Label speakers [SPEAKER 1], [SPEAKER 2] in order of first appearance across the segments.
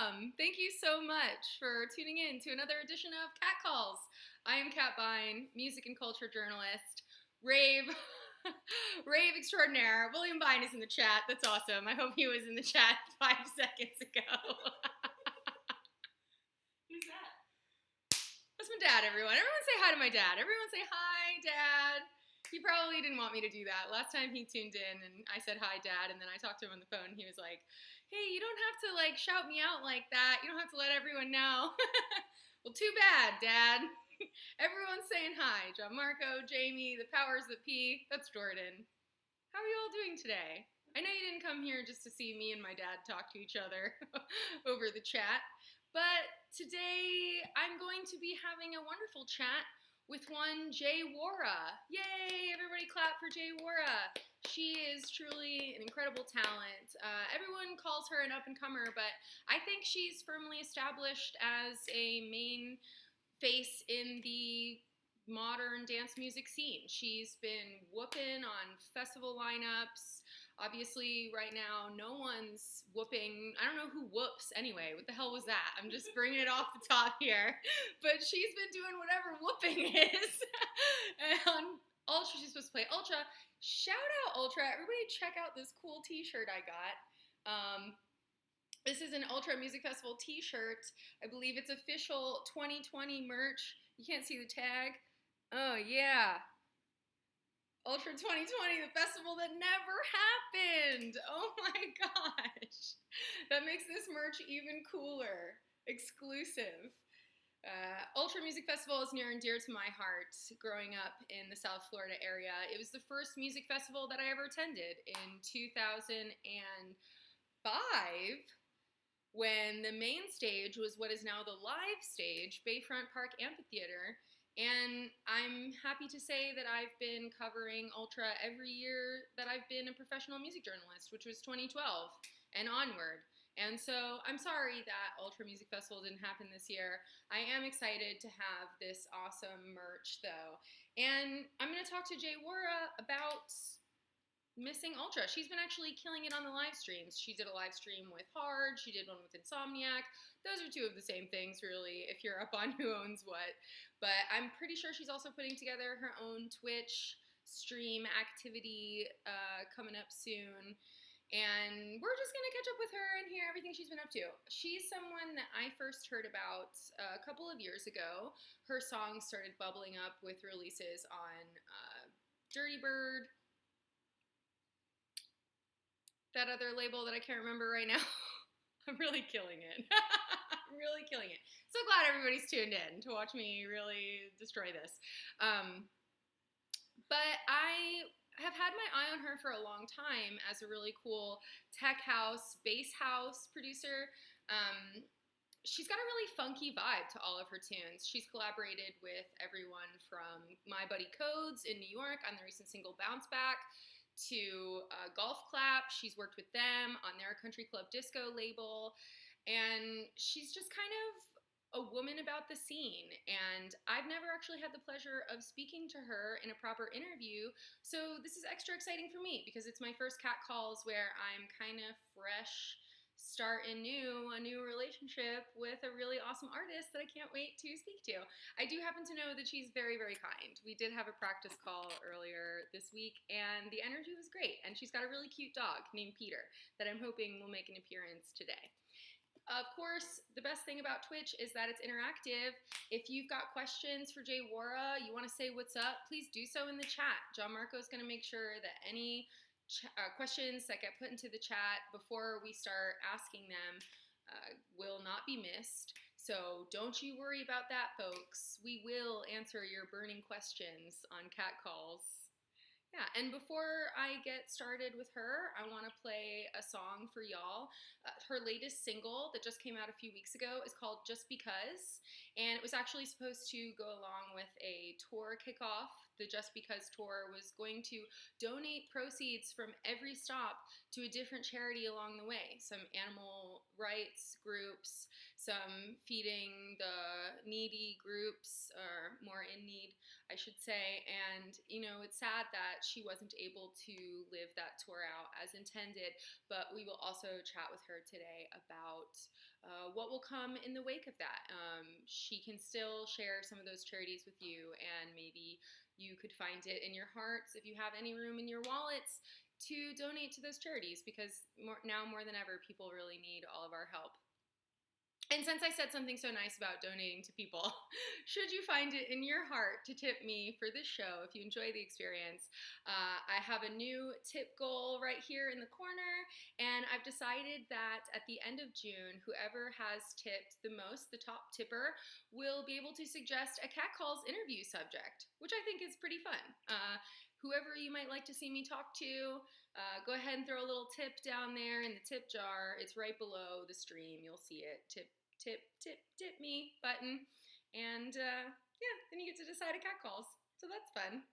[SPEAKER 1] welcome. Thank you so much for tuning in to another edition of Cat Calls. I am Kat Bine, music and culture journalist, rave, rave extraordinaire. William Bine is in the chat. That's awesome. I hope he was in the chat 5 seconds ago. Who's that? That's my dad, everyone. Everyone say hi to my dad. Everyone say hi, Dad. He probably didn't want me to do that. Last time he tuned in and I said, hi, Dad, and then I talked to him on the phone. He was like, hey, you don't have to, shout me out like that. You don't have to let everyone know. Well, too bad, Dad. Everyone's saying hi. John Marco, Jamie, the powers that be. That's Jordan. How are you all doing today? I know you didn't come here just to see me and my dad talk to each other over the chat, but today I'm going to be having a wonderful chat with one Jay Worra. Yay, everybody clap for Jay Worra. She is truly an incredible talent. Everyone calls her an up-and-comer, but I think she's firmly established as a main face in the modern dance music scene. She's been whooping on festival lineups. Obviously, right now, no one's whooping. I don't know who whoops anyway. What the hell was that? I'm just bringing it off the top here. But she's been doing whatever whooping is. And on Ultra, she's supposed to play Ultra. Shout out Ultra. Everybody check out this cool t-shirt I got. This is an Ultra Music Festival t-shirt. I believe it's official 2020 merch. You can't see the tag. Oh, yeah. Ultra 2020, the festival that never happened. Oh my gosh. That makes this merch even cooler. Exclusive. Ultra Music Festival is near and dear to my heart. Growing up in the South Florida area, it was the first music festival that I ever attended in 2005, when the main stage was what is now the live stage, Bayfront Park Amphitheater. And I'm happy to say that I've been covering Ultra every year that I've been a professional music journalist, which was 2012 and onward. And so I'm sorry that Ultra Music Festival didn't happen this year. I am excited to have this awesome merch, though. And I'm going to talk to Jay Worra about missing Ultra. She's been actually killing it on the live streams. She did a live stream with Hard. She did one with Insomniac. Those are two of the same things, really, if you're up on who owns what. But I'm pretty sure she's also putting together her own Twitch stream activity coming up soon. And we're just going to catch up with her and hear everything she's been up to. She's someone that I first heard about a couple of years ago. Her songs started bubbling up with releases on Dirty Bird, that other label that I can't remember right now. I'm really killing it. I'm really killing it. So glad everybody's tuned in to watch me really destroy this. But I have had my eye on her for a long time as a really cool tech house, bass house producer. She's got a really funky vibe to all of her tunes. She's collaborated with everyone from My Buddy Codes in New York on the recent single Bounce Back, to Golf Clap. She's worked with them on their Country Club Disco label, and she's just kind of a woman about the scene, and I've never actually had the pleasure of speaking to her in a proper interview, so this is extra exciting for me because it's my first Cat Calls where I'm kind of fresh, starting a new relationship with a really awesome artist that I can't wait to speak to. I do happen to know that she's very, very kind. We did have a practice call earlier this week, and the energy was great, and she's got a really cute dog named Peter that I'm hoping will make an appearance today. Of course, the best thing about Twitch is that it's interactive. If you've got questions for Jay Worra, you want to say what's up, please do so in the chat. John Marco is going to make sure that any questions that get put into the chat before we start asking them will not be missed. So don't you worry about that, folks. We will answer your burning questions on Cat Calls. Yeah, and before I get started with her, I want to play a song for y'all. Her latest single that just came out a few weeks ago is called Just Because, and it was actually supposed to go along with a tour kickoff. The Just Because tour was going to donate proceeds from every stop to a different charity along the way. Some animal rights groups, some feeding the needy groups, or more in need, I should say. And, you know, it's sad that she wasn't able to live that tour out as intended, but we will also chat with her today about what will come in the wake of that. She can still share some of those charities with you, and maybe you could find it in your hearts, if you have any room in your wallets, to donate to those charities, because now more than ever, people really need all of our help. And since I said something so nice about donating to people, should you find it in your heart to tip me for this show, if you enjoy the experience, I have a new tip goal right here in the corner, and I've decided that at the end of June, whoever has tipped the most, the top tipper, will be able to suggest a Cat Calls interview subject, which I think is pretty fun. Whoever you might like to see me talk to, go ahead and throw a little tip down there in the tip jar. It's right below the stream. You'll see it. Tip me button. And yeah, then you get to decide a Cat Calls. So that's fun.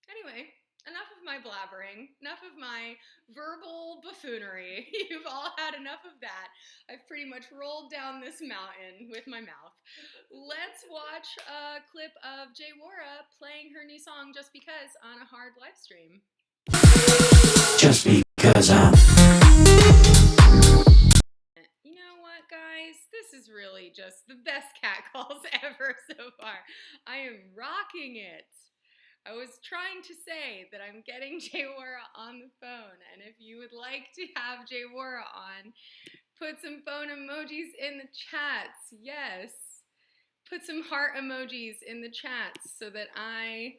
[SPEAKER 1] Anyway, enough of my blabbering. Enough of my verbal buffoonery. You've all had enough of that. I've pretty much rolled down this mountain with my mouth. Let's watch a clip of Worra playing her new song Just Because on a hard live stream.
[SPEAKER 2] Just because I'm...
[SPEAKER 1] You know what, guys? This is really just the best Cat Calls ever so far. I am rocking it. I was trying to say that I'm getting Worra on the phone, and if you would like to have Worra on, put some phone emojis in the chats. Yes. Put some heart emojis in the chats so that I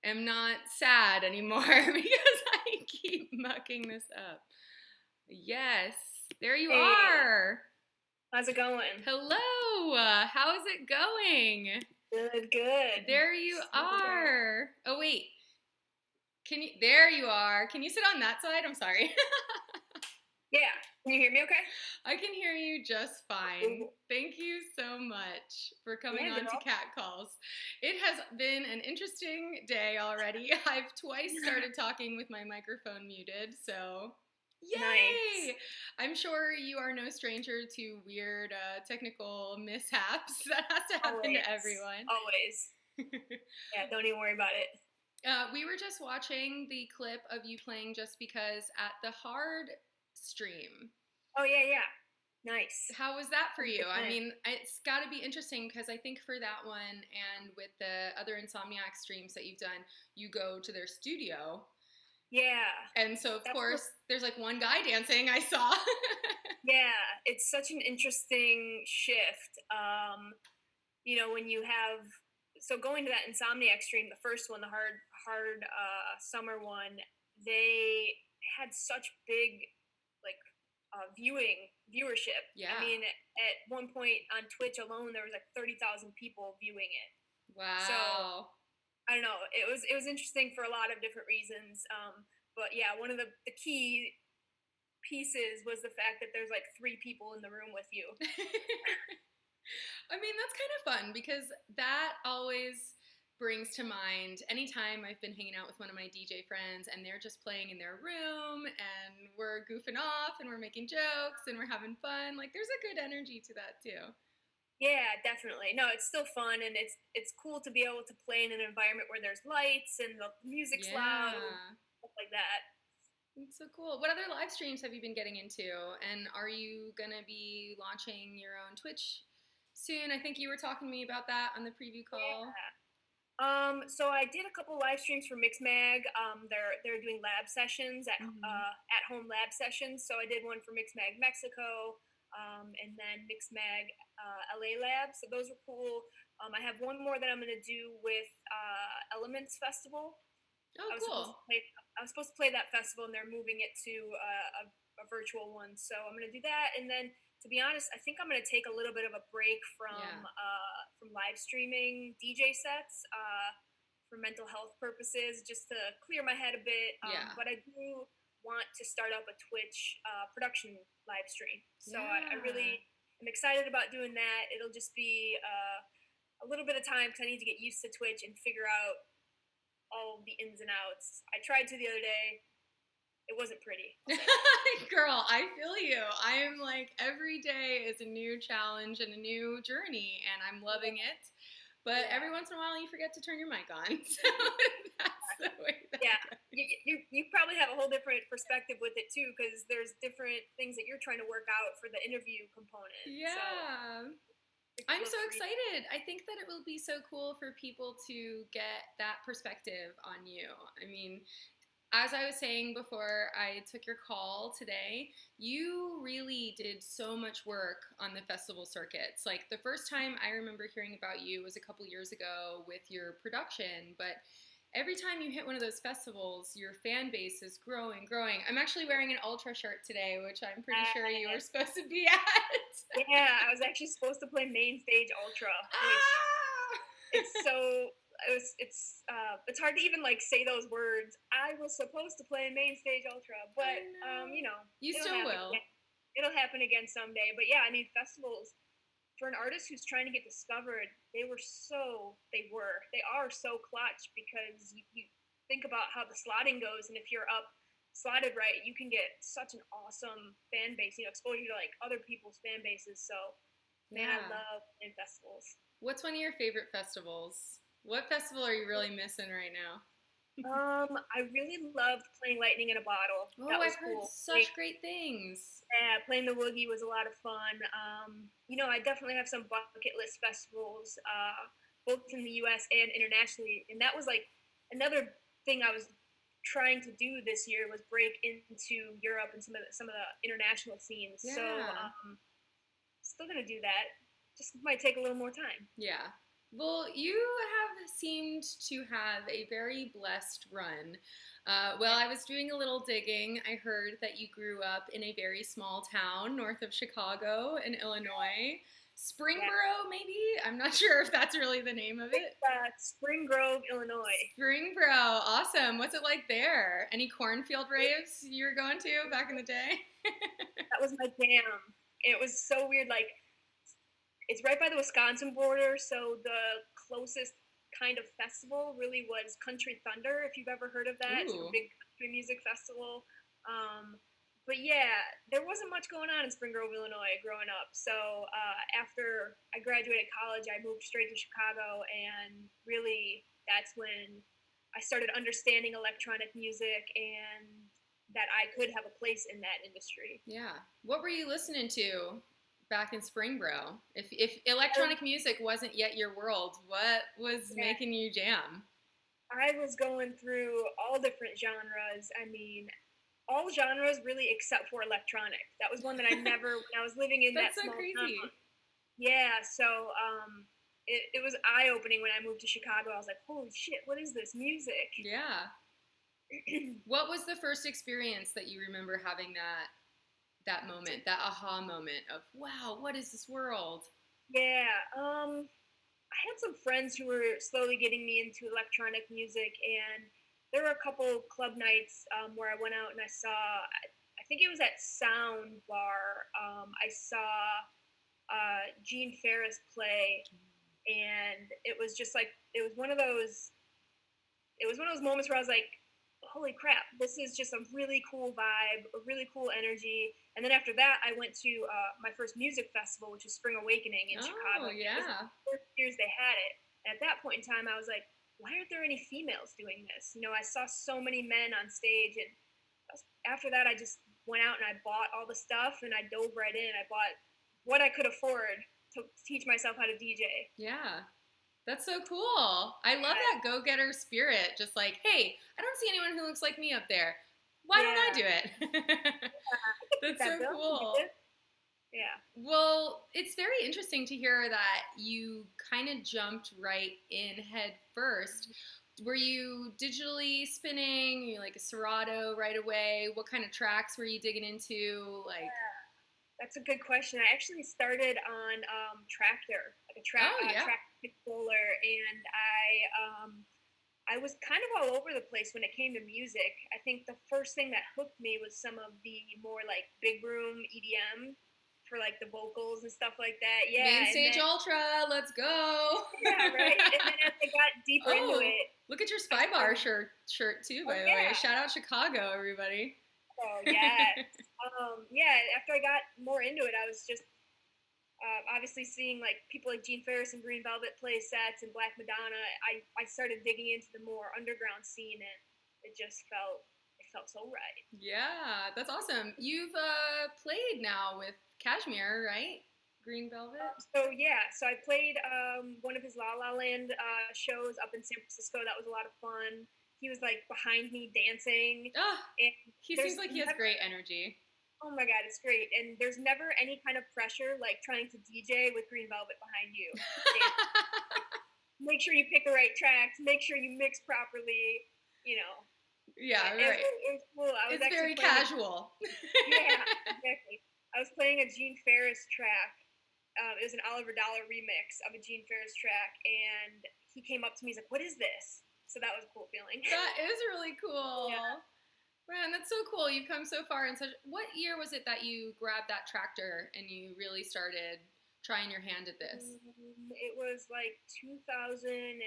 [SPEAKER 1] am not sad anymore because I keep mucking this up. Yes. There you are.
[SPEAKER 3] How's it going?
[SPEAKER 1] Hello. How's it going?
[SPEAKER 3] Good.
[SPEAKER 1] There you are. Oh, wait. There you are. Can you sit on that side? I'm sorry.
[SPEAKER 3] Yeah. Can you hear me okay?
[SPEAKER 1] I can hear you just fine. Thank you so much for coming on to Cat Calls. It has been an interesting day already. I've twice started talking with my microphone muted, so yay!
[SPEAKER 3] Nice.
[SPEAKER 1] I'm sure you are no stranger to weird technical mishaps. That has to happen to everyone.
[SPEAKER 3] Always. Yeah, don't even worry about it.
[SPEAKER 1] We were just watching the clip of you playing Just Because at the Hard stream.
[SPEAKER 3] Oh, yeah. Nice.
[SPEAKER 1] How was that for you? I mean, it's got to be interesting because I think for that one and with the other Insomniac streams that you've done, you go to their studio.
[SPEAKER 3] Yeah.
[SPEAKER 1] And so, of course, there's like one guy dancing I saw.
[SPEAKER 3] Yeah, it's such an interesting shift. You know, when you have, so going to that Insomniac stream, the first one, the hard summer one, they had such big, like, viewership.
[SPEAKER 1] Yeah.
[SPEAKER 3] I mean, at one point on Twitch alone, there was like 30,000 people viewing it.
[SPEAKER 1] Wow.
[SPEAKER 3] So, I don't know. It was interesting for a lot of different reasons. But yeah, one of the key pieces was the fact that there's like 3 people in the room with you.
[SPEAKER 1] I mean, that's kind of fun because that always brings to mind anytime I've been hanging out with one of my DJ friends and they're just playing in their room and we're goofing off and we're making jokes and we're having fun. Like, there's a good energy to that too.
[SPEAKER 3] Yeah, definitely. No, it's still fun, and it's cool to be able to play in an environment where there's lights and the music's loud and stuff like that.
[SPEAKER 1] It's so cool. What other live streams have you been getting into? And are you going to be launching your own Twitch soon? I think you were talking to me about that on the preview call.
[SPEAKER 3] Yeah. So I did a couple live streams for Mixmag. They're doing lab sessions at home lab sessions. So I did one for Mixmag Mexico, and then Mixmag LA Lab. So those were cool. I have one more that I'm gonna do with Elements Festival.
[SPEAKER 1] Oh, cool.
[SPEAKER 3] I was supposed to play that festival, and they're moving it to a virtual one. So I'm gonna do that, and then, to be honest, I think I'm going to take a little bit of a break from live streaming DJ sets for mental health purposes, just to clear my head a bit. But I do want to start up a Twitch production live stream. So I really am excited about doing that. It'll just be a little bit of time because I need to get used to Twitch and figure out all the ins and outs. I tried to the other day. It wasn't pretty.
[SPEAKER 1] Girl, I feel you. I am like, every day is a new challenge and a new journey, and I'm loving it. But every once in a while, you forget to turn your mic on. So the way that
[SPEAKER 3] Yeah, you probably have a whole different perspective with it too, because there's different things that you're trying to work out for the interview component. So
[SPEAKER 1] Yeah. I'm so excited. I think that it will be so cool for people to get that perspective on you. I mean, as I was saying before I took your call today, you really did so much work on the festival circuits. Like the first time I remember hearing about you was a couple years ago with your production, but every time you hit one of those festivals, your fan base is growing, growing. I'm actually wearing an Ultra shirt today, which I'm pretty sure you were supposed to be at.
[SPEAKER 3] Yeah, I was actually supposed to play main stage Ultra, which it's so it's hard to even like say those words. I was supposed to play main stage Ultra, but you know,
[SPEAKER 1] you still will.
[SPEAKER 3] It'll happen again someday. But yeah, I mean, festivals for an artist who's trying to get discovered, they are so clutch, because you think about how the slotting goes, and if you're up slotted right, you can get such an awesome fan base, exposure to like other people's fan bases. So man, I love in festivals.
[SPEAKER 1] What's one of your favorite festivals? What festival are you really missing right now?
[SPEAKER 3] I really loved playing Lightning in a Bottle.
[SPEAKER 1] Oh, I've heard such great things.
[SPEAKER 3] Yeah, playing the Woogie was a lot of fun. I definitely have some bucket list festivals, both in the U.S. and internationally, and that was like another thing I was trying to do this year was break into Europe and some of the international scenes.
[SPEAKER 1] Yeah.
[SPEAKER 3] So, still gonna do that. Just might take a little more time.
[SPEAKER 1] Yeah. Well, you have seemed to have a very blessed run. Well, I was doing a little digging. I heard that you grew up in a very small town north of Chicago in Illinois. Springboro, maybe? I'm not sure if that's really the name of it.
[SPEAKER 3] Spring Grove, Illinois.
[SPEAKER 1] Springboro, awesome. What's it like there? Any cornfield raves you were going to back in the day?
[SPEAKER 3] That was my jam. It was so weird. Like, it's right by the Wisconsin border, so the closest kind of festival really was Country Thunder, if you've ever heard of that. It's a big country music festival. But yeah, there wasn't much going on in Spring Grove, Illinois growing up. So after I graduated college, I moved straight to Chicago, and really that's when I started understanding electronic music and that I could have a place in that industry.
[SPEAKER 1] Yeah. What were you listening to back in Springboro? If electronic music wasn't yet your world, what was making you jam?
[SPEAKER 3] I was going through all different genres. I mean, all genres really except for electronic. That was one that I never, when I was living in that small town. Yeah, so it was eye-opening when I moved to Chicago. I was like, holy shit, what is this music?
[SPEAKER 1] Yeah. What was the first experience that you remember having that moment, that aha moment of, wow, what is this world?
[SPEAKER 3] Yeah, I had some friends who were slowly getting me into electronic music, and there were a couple club nights where I went out and I saw, I think it was at Sound Bar, I saw Gene Ferris play, and it was just like, it was one of those moments where I was like, holy crap, this is just a really cool vibe, a really cool energy. And then after that, I went to my first music festival, which is Spring Awakening in Chicago.
[SPEAKER 1] Oh, yeah.
[SPEAKER 3] It was the first years they had it. And at that point in time, I was like, why aren't there any females doing this? I saw so many men on stage. And after that, I just went out and I bought all the stuff, and I dove right in. I bought what I could afford to teach myself how to DJ.
[SPEAKER 1] Yeah. That's so cool. I love that go-getter spirit. Just like, hey, I don't see anyone who looks like me up there. Why don't I do it? That's so cool.
[SPEAKER 3] Yeah.
[SPEAKER 1] Well, it's very interesting to hear that you kind of jumped right in head first. Were you digitally spinning? You like a Serato right away? What kind of tracks were you digging into? Like,
[SPEAKER 3] that's a good question. I actually started on Tractor, like a Tractor controller, and I was kind of all over the place when it came to music. I think the first thing that hooked me was some of the more like big room EDM for like the vocals and stuff like that. Yeah,
[SPEAKER 1] Main Stage Ultra, let's go.
[SPEAKER 3] Yeah, right. And then as I got deeper into it,
[SPEAKER 1] look at your Spy Bar shirt too, by the way. Shout out Chicago, everybody.
[SPEAKER 3] Oh yeah. Yeah. After I got more into it, I Obviously, seeing like people like Gene Ferris and Green Velvet play sets and Black Madonna, I started digging into the more underground scene, and it felt so right.
[SPEAKER 1] Yeah, that's awesome. You've played now with Kashmir, right? Green Velvet.
[SPEAKER 3] So I played one of his La La Land shows up in San Francisco. That was a lot of fun. He was like behind me dancing,
[SPEAKER 1] Oh,
[SPEAKER 3] and
[SPEAKER 1] he seems like he has great energy.
[SPEAKER 3] oh my god, it's great. And there's never any kind of pressure like trying to DJ with Green Velvet behind you. Make sure you pick the right tracks, make sure you mix properly, you know.
[SPEAKER 1] Yeah, right.
[SPEAKER 3] It was cool.
[SPEAKER 1] It's very casual.
[SPEAKER 3] Yeah, exactly. I was playing a Gene Ferris track. It was an Oliver Dollar remix of a Gene Ferris track, and he came up to me, he's like, "What is this?" So that was a cool feeling.
[SPEAKER 1] That is really cool.
[SPEAKER 3] Yeah.
[SPEAKER 1] Man, that's so cool. You've come so far in such. What year was it that you grabbed that tractor and you really started trying your hand at this?
[SPEAKER 3] It was like 2011.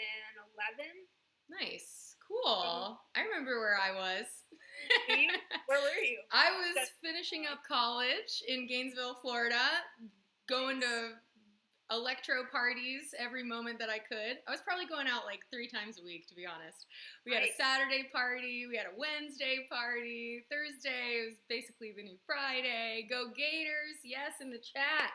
[SPEAKER 1] Nice. Cool. I remember where I was.
[SPEAKER 3] Where were you?
[SPEAKER 1] I was finishing up college in Gainesville, Florida, going to electro parties every moment that I could. I was probably going out like 3 times a week, to be honest. We had a Saturday party, we had a Wednesday party, Thursday was basically the new Friday. Go Gators, yes, in the chat.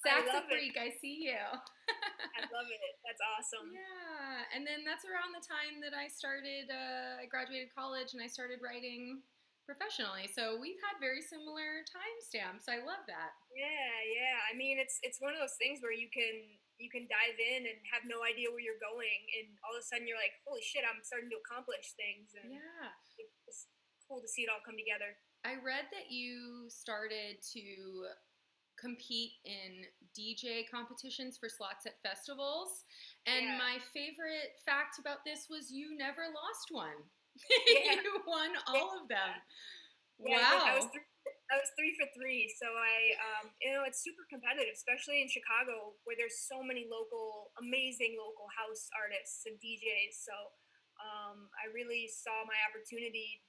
[SPEAKER 1] Saxa Freak, I see you.
[SPEAKER 3] I love it. That's awesome.
[SPEAKER 1] Yeah, and then that's around the time that I started, I graduated college and I started writing professionally. So we've had very similar timestamps. I love that.
[SPEAKER 3] Yeah. I mean, it's one of those things where you can dive in and have no idea where you're going, and all of a sudden you're like, holy shit, I'm starting to accomplish things. And
[SPEAKER 1] yeah,
[SPEAKER 3] it's cool to see it all come together.
[SPEAKER 1] I read that you started to compete in DJ competitions for slots at festivals, and my favorite fact about this was you never lost one.
[SPEAKER 3] Yeah.
[SPEAKER 1] You won all of them.
[SPEAKER 3] Yeah,
[SPEAKER 1] wow.
[SPEAKER 3] I was 3 for 3, so it's super competitive, especially in Chicago where there's so many amazing local house artists and DJs. So I really saw my opportunity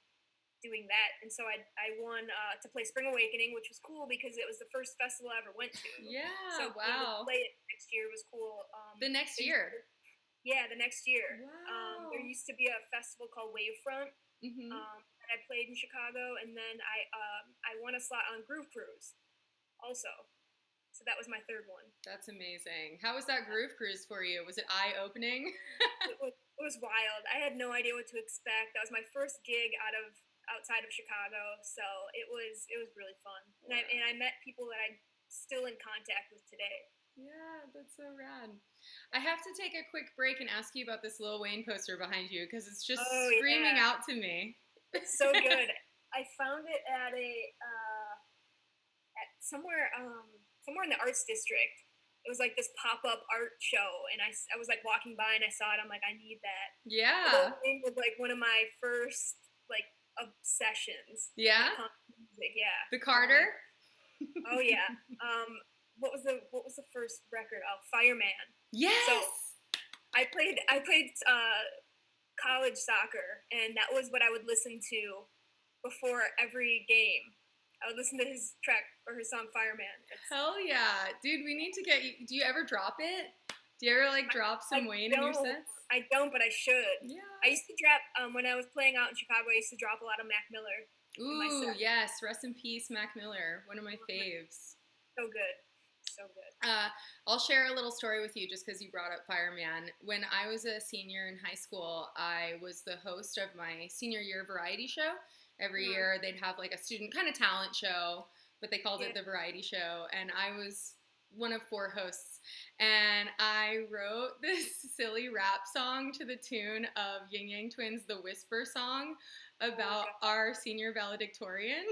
[SPEAKER 3] doing that, and so I won to play Spring Awakening, which was cool because it was the first festival I ever went to.
[SPEAKER 1] Yeah,
[SPEAKER 3] so
[SPEAKER 1] wow.
[SPEAKER 3] To play it next year was cool.
[SPEAKER 1] The next year.
[SPEAKER 3] Yeah, the next year.
[SPEAKER 1] Wow.
[SPEAKER 3] There used to be a festival called Wavefront.
[SPEAKER 1] Mm-hmm.
[SPEAKER 3] I played in Chicago, and then I won a slot on Groove Cruise, also. So that was my 3rd one.
[SPEAKER 1] That's amazing. How was that Groove Cruise for you? Was it eye-opening?
[SPEAKER 3] It was wild. I had no idea what to expect. That was my first gig outside of Chicago, so it was really fun. Wow. And I met people that I'm still in contact with today.
[SPEAKER 1] Yeah, that's so rad. I have to take a quick break and ask you about this Lil Wayne poster behind you because it's just screaming out to me.
[SPEAKER 3] It's so good. I found it at somewhere in the arts district. It was like this pop-up art show, and I was like walking by and I saw it. I'm like, I need that.
[SPEAKER 1] Yeah.
[SPEAKER 3] It was like one of my first like obsessions.
[SPEAKER 1] Yeah.
[SPEAKER 3] Music. Yeah.
[SPEAKER 1] The Carter.
[SPEAKER 3] Oh yeah. What was the first record? Oh, Fireman.
[SPEAKER 1] Yes.
[SPEAKER 3] So I played college soccer, and that was what I would listen to before every game. I would listen to his track or his song Fireman.
[SPEAKER 1] Hell yeah, dude! We need to get you. Do you ever drop it? Do you ever like drop some Wayne in your sets?
[SPEAKER 3] I don't, but I should.
[SPEAKER 1] Yeah.
[SPEAKER 3] I used to drop when I was playing out in Chicago. I used to drop a lot of Mac Miller.
[SPEAKER 1] Ooh, yes. Rest in peace, Mac Miller. One of my faves.
[SPEAKER 3] So good. So good.
[SPEAKER 1] I'll share a little story with you just because you brought up Fireman. When I was a senior in high school, I was the host of my senior year variety show. Every year they'd have like a student kind of talent show, but they called it the variety show. And I was one of 4 hosts. And I wrote this silly rap song to the tune of Yin Yang Twins' The Whisper song about our senior valedictorian.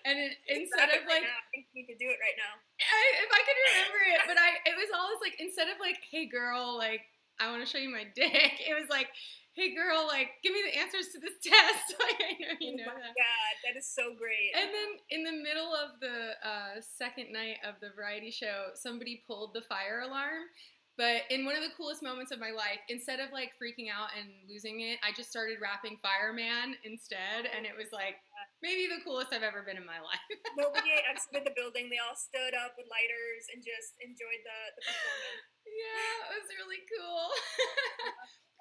[SPEAKER 1] And instead of like,
[SPEAKER 3] I think you need to do it right now.
[SPEAKER 1] if I could remember it, but it was always like, instead of like, hey girl, like, I want to show you my dick, it was like, hey girl, like, give me the answers to this test. Like, I know you know that.
[SPEAKER 3] God, that is so great.
[SPEAKER 1] And then in the middle of the second night of the variety show, somebody pulled the fire alarm. But in one of the coolest moments of my life, instead of like freaking out and losing it, I just started rapping Fireman instead. And it was like Maybe the coolest I've ever been in my life.
[SPEAKER 3] Nobody exited the building. They all stood up with lighters and just enjoyed the performance.
[SPEAKER 1] Yeah, it was really cool.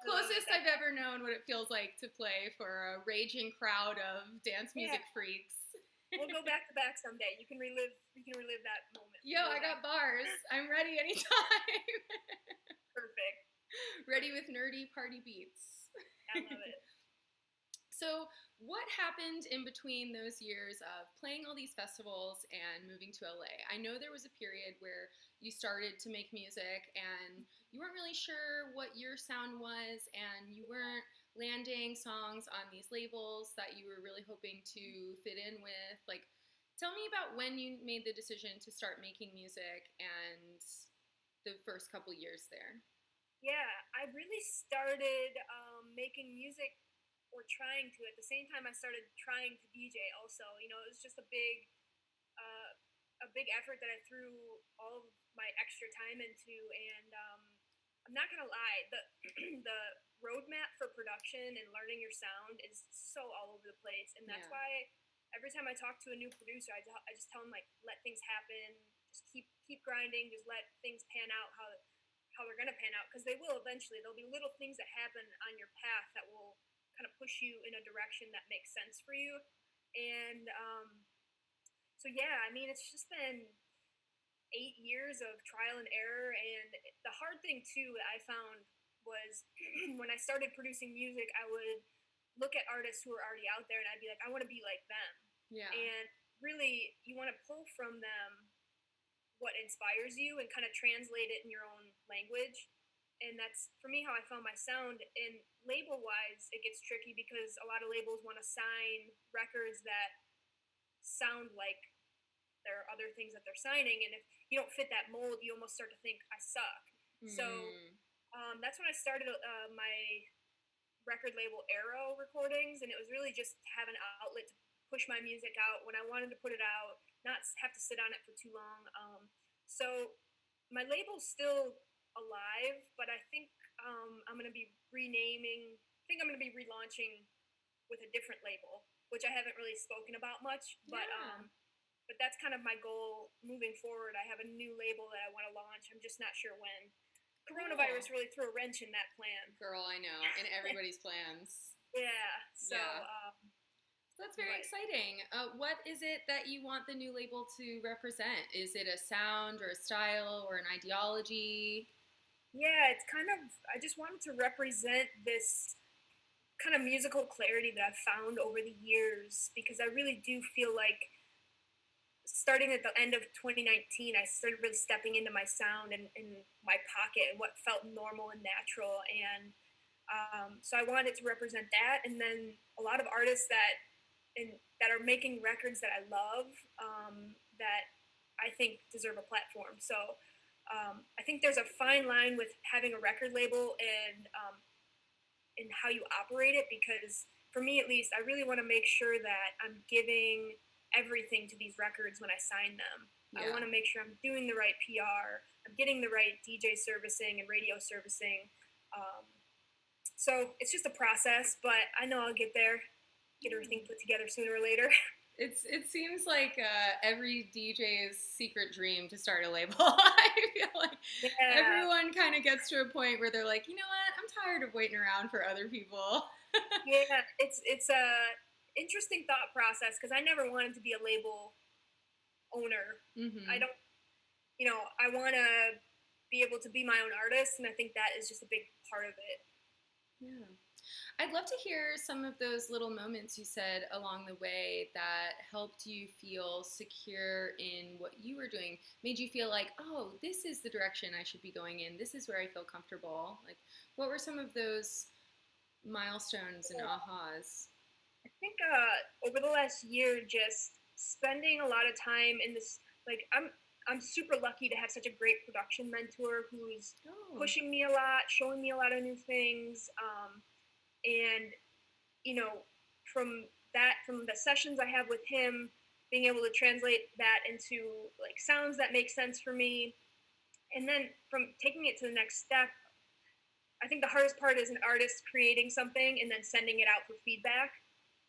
[SPEAKER 1] Closest I've ever known what it feels like to play for a raging crowd of dance music freaks.
[SPEAKER 3] We'll go back to back someday. You can relive that moment.
[SPEAKER 1] Yo, I got bars. I'm ready anytime.
[SPEAKER 3] Perfect.
[SPEAKER 1] Ready with nerdy party beats.
[SPEAKER 3] I love it.
[SPEAKER 1] So, what happened in between those years of playing all these festivals and moving to LA? I know there was a period where you started to make music and you weren't really sure what your sound was, and you weren't landing songs on these labels that you were really hoping to fit in with. Like, tell me about when you made the decision to start making music and the first couple years there.
[SPEAKER 3] Yeah, I really started making music, or trying to, at the same time I started trying to DJ also. You know, it was just a big effort that I threw all of my extra time into, and I'm not gonna lie, the the roadmap for production and learning your sound is so all over the place, and that's why every time I talk to a new producer, I just tell them, like, let things happen, just keep grinding, just let things pan out how they're gonna pan out, because they will eventually. There'll be little things that happen on your path that will kind of push you in a direction that makes sense for you. And so yeah, I mean, it's just been 8 years of trial and error. And the hard thing too that I found was when I started producing music, I would look at artists who are already out there and I'd be like, I want to be like them.
[SPEAKER 1] Yeah.
[SPEAKER 3] And really, you want to pull from them what inspires you and kind of translate it in your own language. And that's, for me, how I found my sound. And label wise, it gets tricky because a lot of labels want to sign records that sound like there are other things that they're signing, and if you don't fit that mold, you almost start to think I suck. So that's when I started my record label Arrow Recordings, and it was really just to have an outlet to push my music out when I wanted to put it out, not have to sit on it for too long. So my label's still alive, but I think I'm going to be renaming. I think I'm going to be relaunching with a different label, which I haven't really spoken about much. But that's kind of my goal moving forward. I have a new label that I want to launch. I'm just not sure when. Coronavirus really threw a wrench in that plan.
[SPEAKER 1] Girl, I know, in everybody's plans.
[SPEAKER 3] Yeah. So.
[SPEAKER 1] That's very exciting. What is it that you want the new label to represent? Is it a sound or a style or an ideology?
[SPEAKER 3] Yeah, it's kind of, I just wanted to represent this kind of musical clarity that I've found over the years, because I really do feel like starting at the end of 2019, I started really stepping into my sound and my pocket and what felt normal and natural. And so I wanted to represent that. And then a lot of artists that are making records that I love, that I think deserve a platform. So I think there's a fine line with having a record label and how you operate it, because for me at least, I really want to make sure that I'm giving everything to these records when I sign them. I want to make sure I'm doing the right PR, I'm getting the right DJ servicing and radio servicing. So it's just a process, but I know I'll get there, get everything put together sooner or later.
[SPEAKER 1] It seems like every DJ's secret dream to start a label. I feel like everyone kind of gets to a point where they're like, you know what, I'm tired of waiting around for other people.
[SPEAKER 3] Yeah, it's a interesting thought process, because I never wanted to be a label owner. I don't, I want to be able to be my own artist, and I think that is just a big part of it.
[SPEAKER 1] Yeah. I'd love to hear some of those little moments you said along the way that helped you feel secure in what you were doing, made you feel like, oh, this is the direction I should be going in, this is where I feel comfortable. Like, what were some of those milestones and ahas?
[SPEAKER 3] I think over the last year, just spending a lot of time in this, like, I'm super lucky to have such a great production mentor who's pushing me a lot, showing me a lot of new things. And, from the sessions I have with him, being able to translate that into like sounds that make sense for me. And then from taking it to the next step, I think the hardest part is an artist creating something and then sending it out for feedback.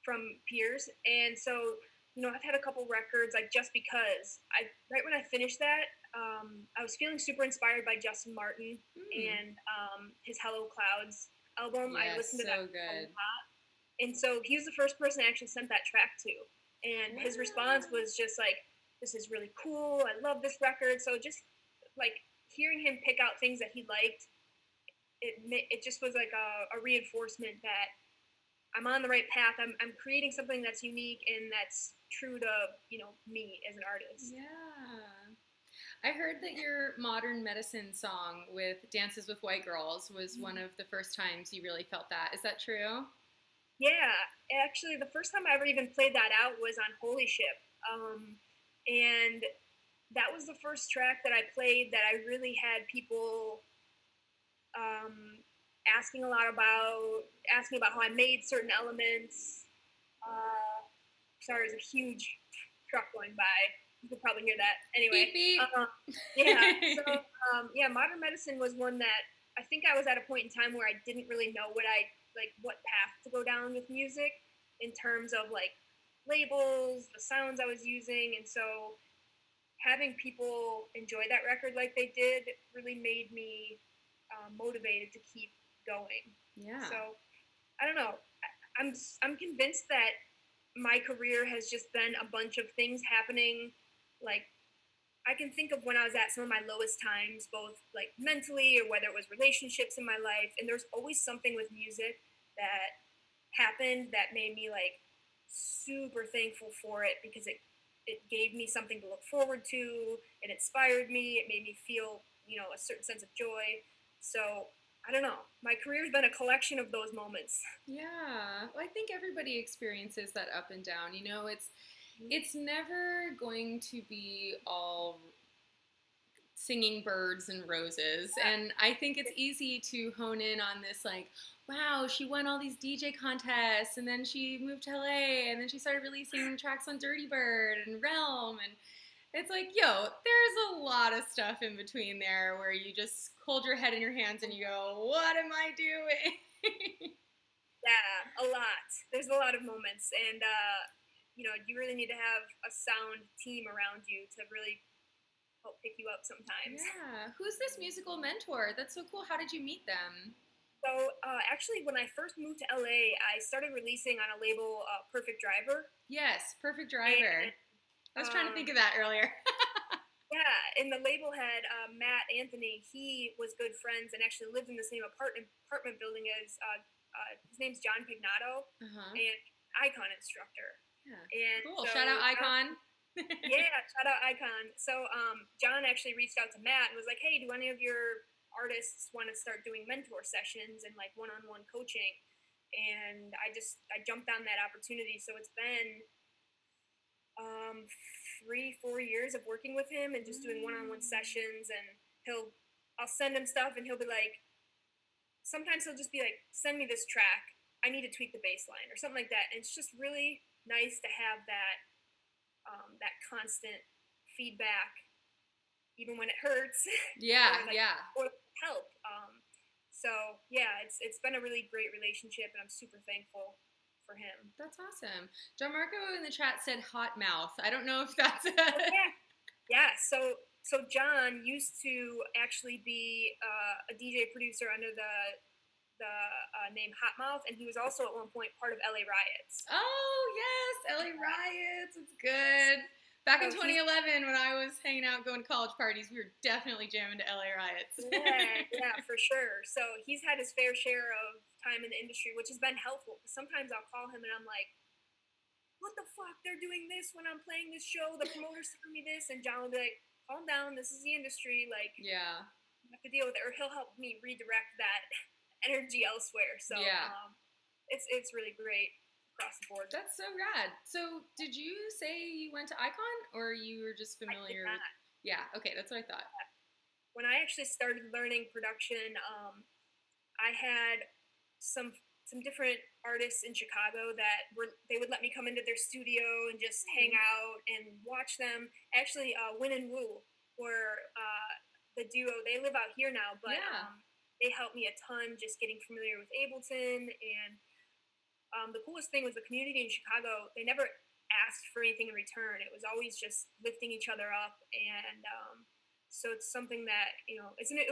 [SPEAKER 3] from peers. And so, I've had a couple records like Just Because. Right when I finished that, I was feeling super inspired by Justin Martin and his Hello Clouds album. I
[SPEAKER 1] Yes,
[SPEAKER 3] listened to
[SPEAKER 1] so
[SPEAKER 3] that
[SPEAKER 1] good.
[SPEAKER 3] a lot. And so he was the first person I actually sent that track to. And his response was just like, this is really cool. I love this record. So just like hearing him pick out things that he liked, it just was like a reinforcement that I'm on the right path. I'm creating something that's unique and that's true to, me as an artist.
[SPEAKER 1] Yeah. I heard that your Modern Medicine song with Dances with White Girls was one of the first times you really felt that. Is that true?
[SPEAKER 3] Yeah, actually, the first time I ever even played that out was on Holy Ship. And that was the first track that I played that I really had people asking a lot about, asking about how I made certain elements. Sorry, there's a huge truck going by. You could probably hear that. Anyway,
[SPEAKER 1] beep, beep.
[SPEAKER 3] Yeah. So Modern Medicine was one that I think I was at a point in time where I didn't really know what path to go down with music in terms of like labels, the sounds I was using, and so having people enjoy that record like they did really made me motivated to keep going.
[SPEAKER 1] Yeah.
[SPEAKER 3] So I don't know. I'm convinced that my career has just been a bunch of things happening. Like I can think of when I was at some of my lowest times, both like mentally or whether it was relationships in my life, and there's always something with music that happened that made me like super thankful for it because it gave me something to look forward to. It inspired me. It made me feel, a certain sense of joy. So I don't know. My career's been a collection of those moments.
[SPEAKER 1] Yeah. Well, I think everybody experiences that up and down. It's never going to be all singing birds and roses. And I think it's easy to hone in on this, like, wow, she won all these DJ contests, and then she moved to LA, and then she started releasing tracks on Dirty Bird and Realm, and it's like, yo, there's a lot of stuff in between there where you just hold your head in your hands and you go, what am I doing?
[SPEAKER 3] Yeah, a lot. There's a lot of moments, and you really need to have a sound team around you to really help pick you up sometimes.
[SPEAKER 1] Yeah. Who's this musical mentor? That's so cool. How did you meet them?
[SPEAKER 3] So actually, when I first moved to LA, I started releasing on a label, Perfect Driver.
[SPEAKER 1] Yes, Perfect Driver.
[SPEAKER 3] And,
[SPEAKER 1] I was trying to think of that earlier.
[SPEAKER 3] yeah, and the label had Matt Anthony. He was good friends and actually lived in the same apartment building as his name's John Pignato, and Icon instructor.
[SPEAKER 1] Yeah.
[SPEAKER 3] And
[SPEAKER 1] Cool.
[SPEAKER 3] so,
[SPEAKER 1] Shout out Icon.
[SPEAKER 3] Yeah, shout out Icon. So John actually reached out to Matt and was like, "Hey, do any of your artists want to start doing mentor sessions and like one-on-one coaching?" And I jumped on that opportunity. So it's been 3-4 years of working with him and just doing one-on-one sessions. And I'll send him stuff and he'll be like, sometimes he'll just be like, "Send me this track. I need to tweak the bass line," or something like that. And it's just really nice to have that constant feedback, even when it hurts.
[SPEAKER 1] Yeah,
[SPEAKER 3] or help. So yeah, it's been a really great relationship, and I'm super thankful for him.
[SPEAKER 1] That's awesome. John Marco in the chat said hot mouth. I don't know if that's
[SPEAKER 3] Yeah. So John used to actually be a DJ producer under the name Hot Mouth, and he was also at one point part of LA Riots.
[SPEAKER 1] Oh yes, LA Riots. It's good. Back in 2011, when I was hanging out going to college parties, we were definitely jamming to LA Riots.
[SPEAKER 3] Yeah, for sure. So he's had his fair share of time in the industry, which has been helpful. Sometimes I'll call him and I'm like, "What the fuck? They're doing this when I'm playing this show. The promoter's telling me this," and John will be like, "Calm down. This is the industry. Like,
[SPEAKER 1] yeah,
[SPEAKER 3] you have to deal with it." Or he'll help me redirect that energy elsewhere. So
[SPEAKER 1] yeah,
[SPEAKER 3] it's really great across the board.
[SPEAKER 1] That's so rad. So did you say you went to Icon, or you were just familiar with? Yeah, okay, that's what I thought.
[SPEAKER 3] When I actually started learning production, I had some different artists in Chicago that they would let me come into their studio and just hang out and watch them. Actually, Win and Woo were the duo. They live out here now, but they helped me a ton just getting familiar with Ableton, and the coolest thing was the community in Chicago. They never asked for anything in return. It was always just lifting each other up, and so it's something that it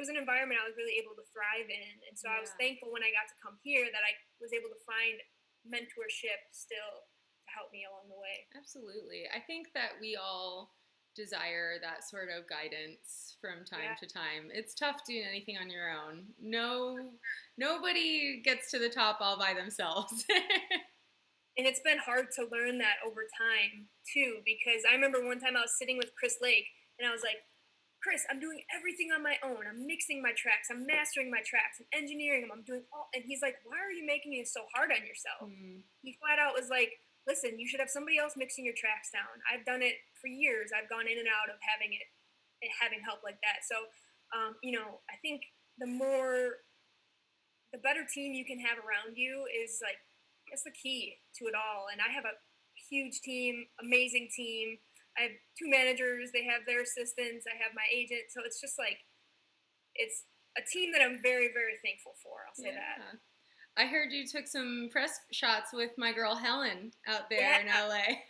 [SPEAKER 3] was an environment I was really able to thrive in, and so I was thankful when I got to come here that I was able to find mentorship still to help me along the way.
[SPEAKER 1] Absolutely. I think that we all desire that sort of guidance from time to time. It's tough doing anything on your own. Nobody gets to the top all by themselves.
[SPEAKER 3] And it's been hard to learn that over time too, because I remember one time I was sitting with Chris Lake and I was like, Chris, I'm doing everything on my own. I'm mixing my tracks, I'm mastering my tracks, I'm engineering them, I'm doing all, and he's like, why are you making it so hard on yourself? He flat out was like, listen, you should have somebody else mixing your tracks down. I've done it for years. I've gone in and out of having help like that. So, I think the better team you can have around you is like, that's the key to it all. And I have a huge team, amazing team. I have 2 managers. They have their assistants. I have my agent. So it's just like, it's a team that I'm very, very thankful for. I'll say that.
[SPEAKER 1] I heard you took some press shots with my girl Helen out there in LA.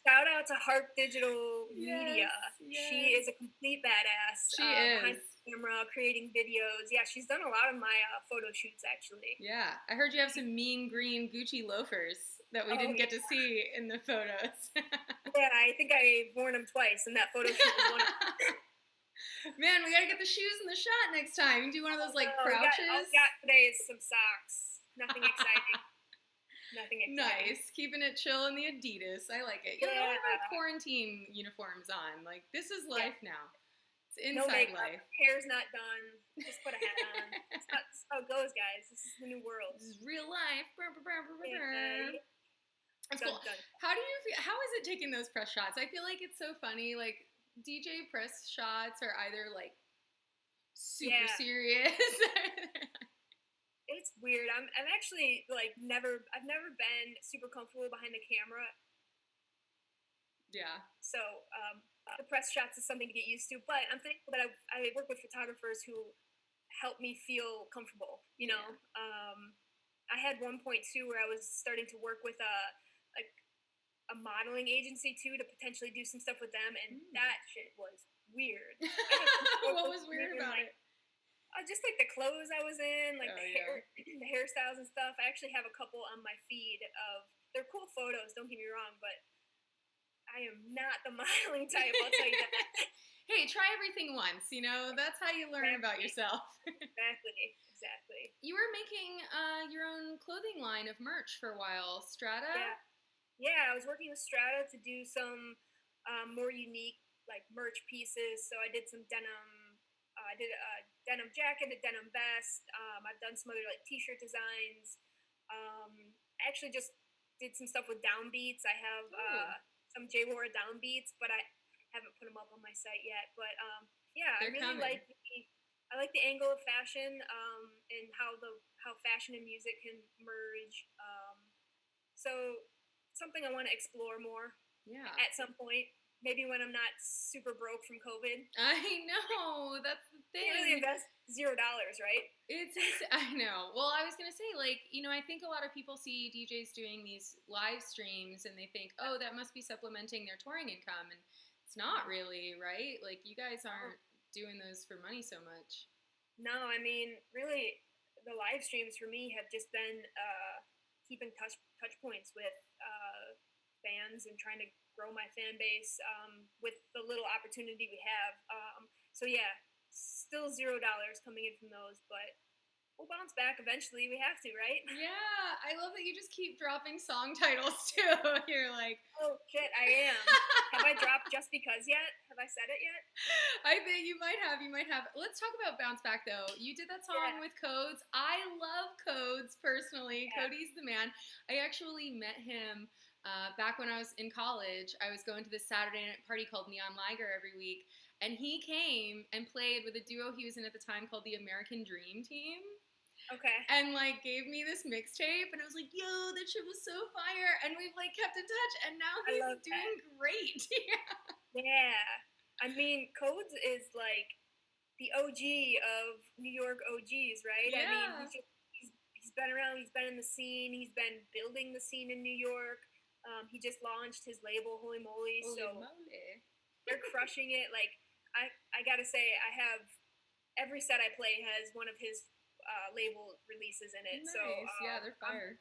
[SPEAKER 3] Shout out to Harp Digital Media.
[SPEAKER 1] Yes.
[SPEAKER 3] She is a complete badass.
[SPEAKER 1] She is.
[SPEAKER 3] Behind the camera, creating videos. Yeah, she's done a lot of my photo shoots, actually.
[SPEAKER 1] Yeah. I heard you have some mean green Gucci loafers that we didn't get to see in the photos.
[SPEAKER 3] Yeah, I think I worn them twice, and that photo shoot was one of them.
[SPEAKER 1] Man, we gotta get the shoes in the shot next time. You do one of those crouches.
[SPEAKER 3] All we got today is some socks. Nothing exciting. Nothing exciting.
[SPEAKER 1] Nice. Keeping it chill in the Adidas. I like it. You know, I have my quarantine uniforms on. Like, this is life now. It's inside life.
[SPEAKER 3] Hair's not done. Just put a hat on. That's how it goes, guys. This is the new world.
[SPEAKER 1] This is real life. That's cool.
[SPEAKER 3] Done.
[SPEAKER 1] How do you feel? How is it taking those press shots? I feel like it's so funny. Like, DJ press shots are either like super serious.
[SPEAKER 3] It's weird. I'm actually like I've never been super comfortable behind the camera.
[SPEAKER 1] Yeah.
[SPEAKER 3] So the press shots is something to get used to, but I'm thankful that I work with photographers who help me feel comfortable. I had one point too where I was starting to work with a modeling agency too to potentially do some stuff with them, and that shit was weird.
[SPEAKER 1] What was weird about it?
[SPEAKER 3] Just like the clothes I was in, like the hairstyles and stuff. I actually have a couple on my feed of they're cool photos. Don't get me wrong, but I am not the modeling type. I'll tell you that.
[SPEAKER 1] Hey, try everything once. That's how you learn about yourself.
[SPEAKER 3] Exactly.
[SPEAKER 1] You were making your own clothing line of merch for a while, Strata.
[SPEAKER 3] Yeah, I was working with Strata to do some more unique like merch pieces. So I did some denim. I did a denim jacket, a denim vest. I've done some other like t-shirt designs. I actually just did some stuff with downbeats. I have some Worra downbeats, but I haven't put them up on my site yet. But I really like the angle of fashion and how fashion and music can merge. So something I want to explore more.
[SPEAKER 1] Yeah.
[SPEAKER 3] At some point, maybe when I'm not super broke from COVID.
[SPEAKER 1] I know, that's the thing.
[SPEAKER 3] You really invest $0, right?
[SPEAKER 1] I know. Well, I was gonna say, I think a lot of people see DJs doing these live streams and they think, oh, that must be supplementing their touring income, and it's not really, right? Like, you guys aren't doing those for money so much.
[SPEAKER 3] No, I mean, really, the live streams for me have just been keeping touch points with fans and trying to grow my fan base with the little opportunity we have. So still $0 coming in from those, but we'll bounce back eventually. We have to, right?
[SPEAKER 1] Yeah, I love that you just keep dropping song titles too. You're like,
[SPEAKER 3] oh shit, I am. Have I dropped Just Because yet? Have I said it yet?
[SPEAKER 1] I think you might have. Let's talk about Bounce Back though. You did that song with Codes. I love Codes personally. Cody's the man. I actually met him back when I was in college. I was going to this Saturday night party called Neon Liger every week, and he came and played with a duo he was in at the time called the American Dream Team.
[SPEAKER 3] Okay.
[SPEAKER 1] And heave me this mixtape, and I was like, yo, that shit was so fire. And we've kept in touch, and now he's doing great.
[SPEAKER 3] Yeah. I mean, Codes is like the OG of New York OGs, right?
[SPEAKER 1] Yeah.
[SPEAKER 3] I mean, he's been around. He's been in the scene. He's been building the scene in New York. He just launched his label, Holy Moly. They're crushing it. Like I gotta say, I have every set I play has one of his label releases in it.
[SPEAKER 1] Nice.
[SPEAKER 3] So
[SPEAKER 1] yeah, they're fire.
[SPEAKER 3] I'm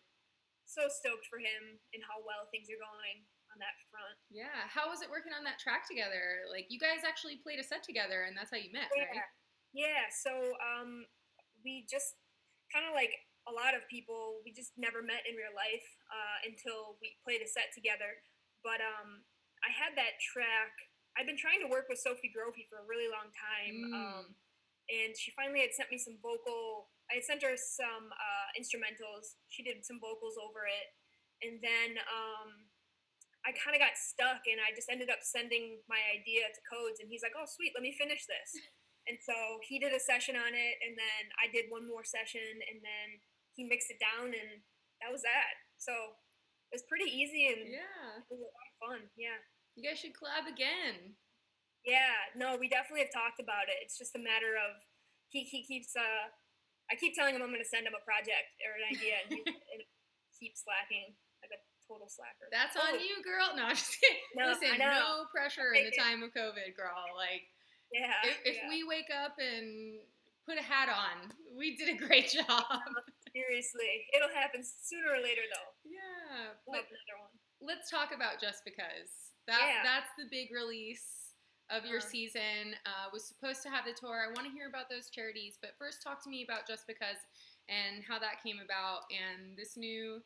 [SPEAKER 3] so stoked for him and how well things are going on that front.
[SPEAKER 1] Yeah. How was it working on that track together? Like, you guys actually played a set together, and that's how you met, right?
[SPEAKER 3] Yeah. So we just kind of like a lot of people, we just never met in real life until we played a set together. But I had that track. I've been trying to work with Sophiegrophy for a really long time. And she finally had sent me some vocal. I had sent her some instrumentals. She did some vocals over it. And then I kind of got stuck, and I just ended up sending my idea to Codes, and he's like, "Oh, sweet, let me finish this." And so he did a session on it, and then I did one more session, and then he mixed it down, and that was that. So it was pretty easy, and
[SPEAKER 1] yeah,
[SPEAKER 3] it was a lot of fun. Yeah.
[SPEAKER 1] You guys should collab again.
[SPEAKER 3] Yeah, no, we definitely have talked about it. It's just a matter of he keeps. I keep telling him I'm going to send him a project or an idea, and he keeps slacking like a total slacker.
[SPEAKER 1] That's on you, girl. No, I'm just kidding.
[SPEAKER 3] No,
[SPEAKER 1] listen, no pressure in the time of COVID, girl. Like,
[SPEAKER 3] yeah,
[SPEAKER 1] if we wake up and put a hat on, we did a great job.
[SPEAKER 3] Seriously, it'll happen sooner or later, though.
[SPEAKER 1] Yeah,
[SPEAKER 3] we'll have another one.
[SPEAKER 1] Let's talk about Just Because. That's the big release of your season. Was supposed to have the tour. I want to hear about those charities, but first talk to me about Just Because and how that came about and this new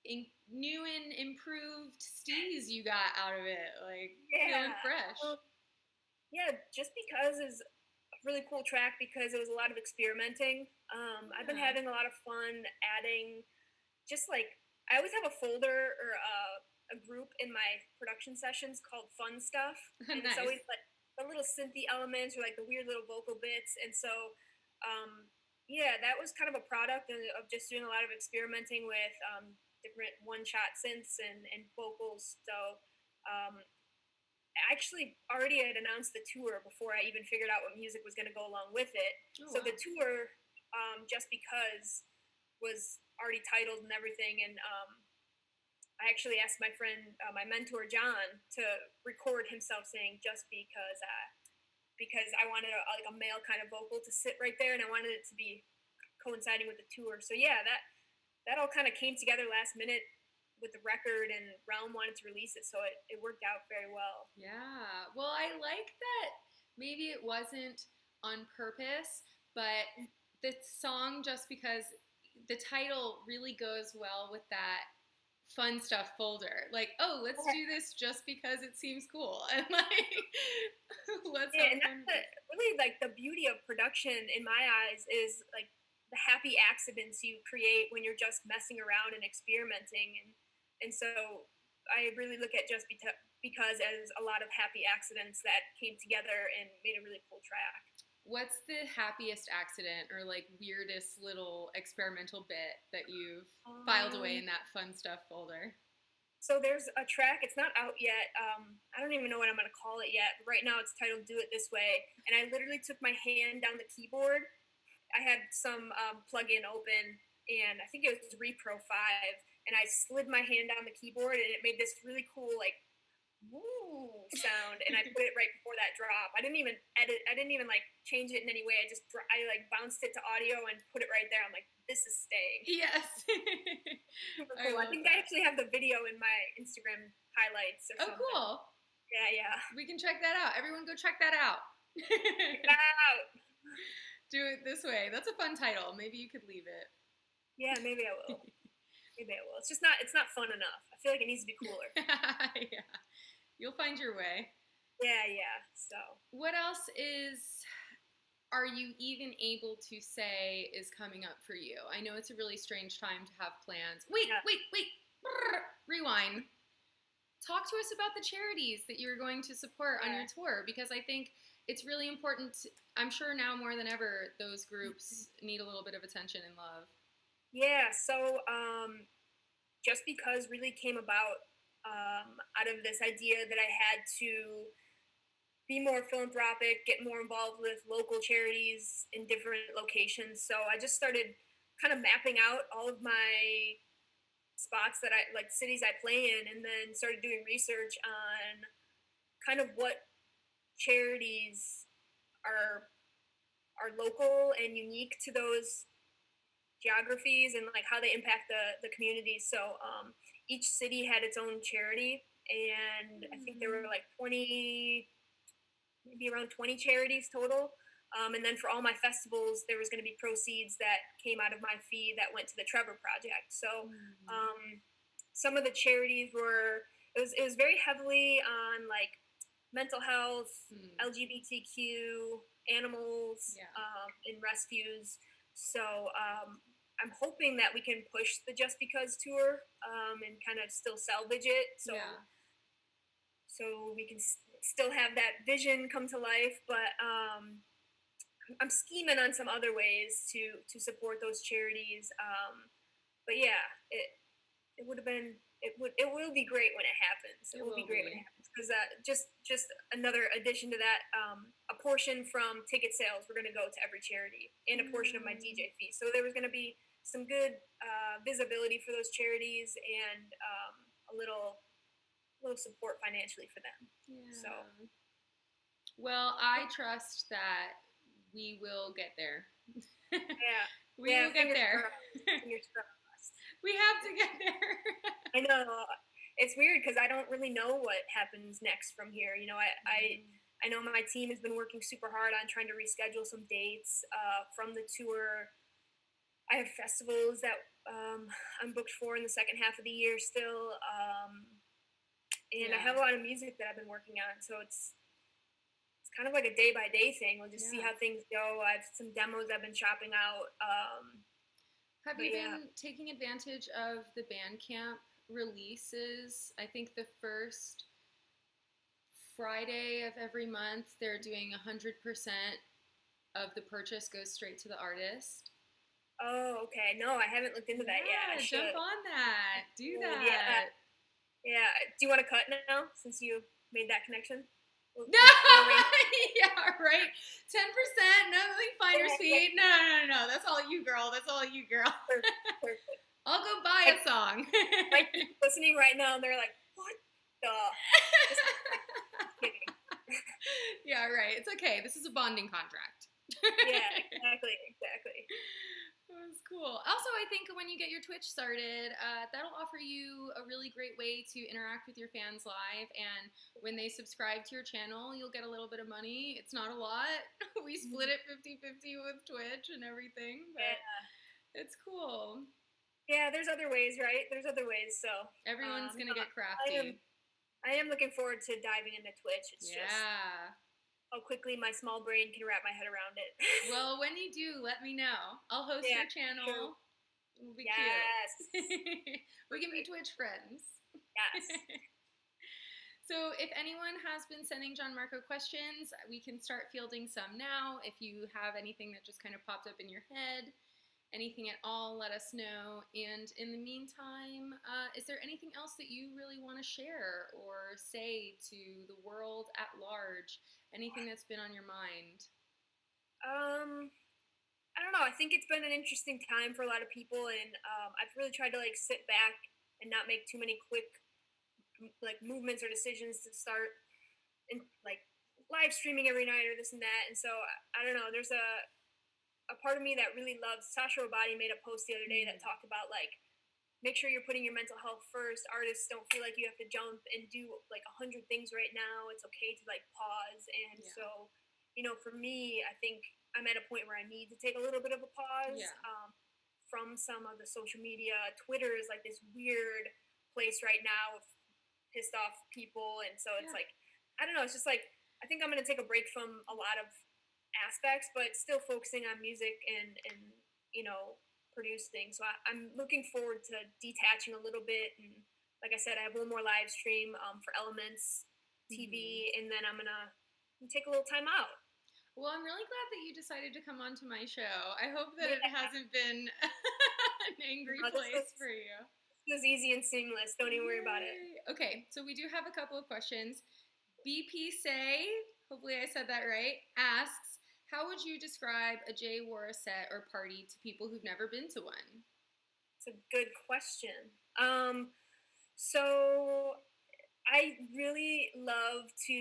[SPEAKER 1] and improved steez you got out of it. Like, feeling fresh.
[SPEAKER 3] Yeah, Just Because is a really cool track because it was a lot of experimenting. I've been having a lot of fun adding, just like, I always have a folder or a group in my production sessions called Fun Stuff. And
[SPEAKER 1] nice.
[SPEAKER 3] It's always like the little synthy elements or like the weird little vocal bits. And so, that was kind of a product of just doing a lot of experimenting with different one-shot synths and vocals. So I actually already had announced the tour before I even figured out what music was going to go along with it. So the tour, Just Because, was already titled and everything. And I actually asked my friend, my mentor, John, to record himself saying Just Because I wanted a male kind of vocal to sit right there, and I wanted it to be coinciding with the tour. So yeah, that all kind of came together last minute with the record, and Realm wanted to release it, so it worked out very well.
[SPEAKER 1] Yeah. Well, I like that maybe it wasn't on purpose, but the song Just Because, the title really goes well with that Fun Stuff folder. Like, oh, let's do this just because it seems cool. And like, let's have fun.
[SPEAKER 3] Really, like, the beauty of production in my eyes is like the happy accidents you create when you're just messing around and experimenting. And so I really look at Just Because as a lot of happy accidents that came together and made a really cool track.
[SPEAKER 1] What's the happiest accident or like weirdest little experimental bit that you've filed away in that Fun Stuff folder?
[SPEAKER 3] So there's a track, it's not out yet. I don't even know what I'm going to call it yet. But right now it's titled Do It This Way. And I literally took my hand down the keyboard. I had some plug-in open, and I think it was Repro 5. And I slid my hand down the keyboard, and it made this really cool, like, woo sound, and I put it right before that drop. I didn't even edit. I didn't even like change it in any way. I like bounced it to audio and put it right there. I'm like, this is staying.
[SPEAKER 1] Yes.
[SPEAKER 3] Super cool. I think I actually have the video in my Instagram highlights or something.
[SPEAKER 1] Cool.
[SPEAKER 3] Yeah.
[SPEAKER 1] We can check that out. Everyone go check that out.
[SPEAKER 3] Check that out.
[SPEAKER 1] Do It This Way. That's a fun title. Maybe you could leave it.
[SPEAKER 3] Yeah, maybe I will. It's just not. It's not fun enough. I feel like it needs to be cooler.
[SPEAKER 1] Yeah. You'll find your way.
[SPEAKER 3] Yeah. So.
[SPEAKER 1] What else are you even able to say is coming up for you? I know it's a really strange time to have plans. Wait. Rewind. Talk to us about the charities that you're going to support on your tour, because I think it's really important. I'm sure now more than ever, those groups need a little bit of attention and love.
[SPEAKER 3] Yeah, so Just Because really came about out of this idea that I had to be more philanthropic, get more involved with local charities in different locations. So I just started kind of mapping out all of my spots that I like, cities I play in, and then started doing research on kind of what charities are local and unique to those geographies, and like how they impact the communities. So each city had its own charity, and I think there were like 20, maybe around 20 charities total. And then for all my festivals, there was going to be proceeds that came out of my fee that went to the Trevor Project. So some of the charities were, it was very heavily on like mental health, LGBTQ, animals, and rescues. So I'm hoping that we can push the Just Because tour and kind of still salvage it. So so we can still have that vision come to life. But I'm scheming on some other ways to support those charities. But yeah, it would have been, it will be great when it happens. It will be great when it happens, because just another addition to that, a portion from ticket sales were going to go to every charity, and a portion of my DJ fee. So there was going to be some good visibility for those charities, and a little support financially for them. So
[SPEAKER 1] well, I trust that we will get there. We will get there. We have to get there.
[SPEAKER 3] I know. It's weird because I don't really know what happens next from here. You know, I know my team has been working super hard on trying to reschedule some dates from the tour. I have festivals that I'm booked for in the second half of the year still. And I have a lot of music that I've been working on. So it's kind of like a day by day thing. We'll just see how things go. I have some demos I've been shopping out.
[SPEAKER 1] Have you been taking advantage of the Bandcamp releases? I think the first Friday of every month, they're doing 100% of the purchase goes straight to the artist.
[SPEAKER 3] Oh, okay. No, I haven't looked into that yet. I
[SPEAKER 1] jump on that. Do that.
[SPEAKER 3] Yeah. Do you want to cut now since you made that connection?
[SPEAKER 1] No. Yeah, right. 10%. Nothing finder's fee. No. That's all you, girl.
[SPEAKER 3] Perfect.
[SPEAKER 1] I'll go buy a song.
[SPEAKER 3] Like listening right now, and they're like, "What the?" Just kidding.
[SPEAKER 1] Yeah, right. It's okay. This is a bonding contract.
[SPEAKER 3] Yeah, exactly.
[SPEAKER 1] That was cool. Also, I think when you get your Twitch started, that'll offer you a really great way to interact with your fans live. And when they subscribe to your channel, you'll get a little bit of money. It's not a lot. We split it 50-50 with Twitch and everything, but it's cool.
[SPEAKER 3] Yeah, there's other ways, right? There's other ways. So
[SPEAKER 1] everyone's gonna get crafty.
[SPEAKER 3] I am looking forward to diving into Twitch. It's just how quickly my small brain can wrap my head around it.
[SPEAKER 1] Well, when you do, let me know. I'll host your channel. True. It'll be cute. We can be Twitch friends.
[SPEAKER 3] Yes.
[SPEAKER 1] So if anyone has been sending John Marco questions, we can start fielding some now. If you have anything that just kind of popped up in your head, anything at all, let us know. And in the meantime, is there anything else that you really want to share or say to the world at large? Anything that's been on your mind?
[SPEAKER 3] I don't know. I think it's been an interesting time for a lot of people, and I've really tried to like sit back and not make too many quick like movements or decisions to start and like live streaming every night or this and that. And so I don't know. There's a part of me that really loves. Sasha Robati made a post the other day that talked about like, make sure you're putting your mental health first. Artists don't feel like you have to jump and do like 100 things right now. It's okay to like pause. And so, you know, for me, I think I'm at a point where I need to take a little bit of a pause from some of the social media. Twitter is like this weird place right now of pissed off people. And so it's like, I don't know. It's just like, I think I'm going to take a break from a lot of aspects, but still focusing on music and you know, producing. So I'm looking forward to detaching a little bit. And like I said, I have one more live stream for Elements TV, and then I'm gonna take a little time out.
[SPEAKER 1] Well, I'm really glad that you decided to come onto my show. I hope that it hasn't been an angry place for you.
[SPEAKER 3] It was easy and seamless. Don't even worry about it.
[SPEAKER 1] Okay, so we do have a couple of questions. BP Say, hopefully I said that right, asks, How would you describe a Jay Worra set or party to people who've never been to one?
[SPEAKER 3] It's a good question. So I really love to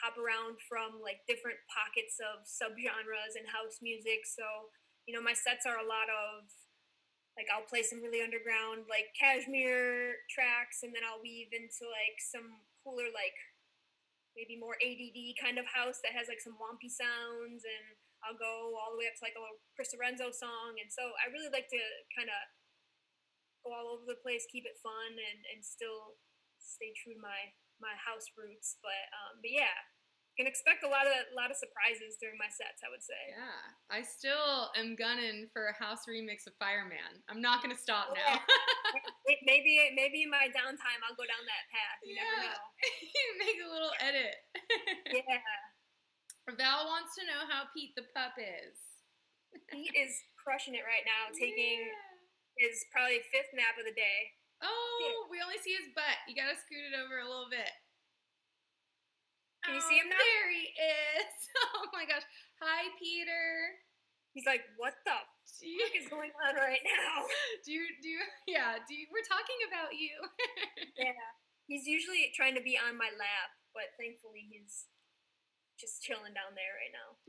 [SPEAKER 3] hop around from like different pockets of subgenres and house music. So, my sets are a lot of like I'll play some really underground like cashmere tracks, and then I'll weave into like some cooler like maybe more ADD kind of house that has like some wompy sounds, and I'll go all the way up to like a little Chris Lorenzo song. And so I really like to kind of go all over the place, keep it fun, and still stay true to my house roots. But yeah, can expect a lot of surprises during my sets, I would say.
[SPEAKER 1] Yeah, I still am gunning for a house remix of Fireman. I'm not gonna stop now.
[SPEAKER 3] Yeah. maybe in my downtime I'll go down that path. You never know.
[SPEAKER 1] Make a little edit.
[SPEAKER 3] Yeah.
[SPEAKER 1] Val wants to know how Pete the pup is.
[SPEAKER 3] Pete is crushing it right now, taking his probably 5th nap of the day.
[SPEAKER 1] Oh, we only see his butt. You gotta scoot it over a little bit.
[SPEAKER 3] Can you see him now?
[SPEAKER 1] There he is. Oh my gosh. Hi, Peter.
[SPEAKER 3] He's like, what the fuck is going on right now?
[SPEAKER 1] We're talking about you.
[SPEAKER 3] Yeah. He's usually trying to be on my lap, but thankfully he's just chilling down there right now.